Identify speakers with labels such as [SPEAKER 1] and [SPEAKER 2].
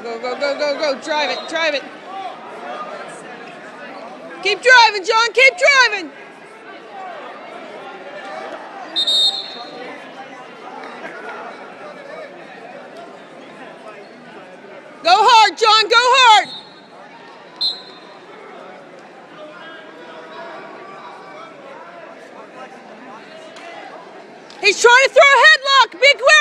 [SPEAKER 1] Go, go, go, go, go. Drive it, drive it. Keep driving, John, keep driving. Go hard, John, go hard. He's trying to throw a headlock. Be quick.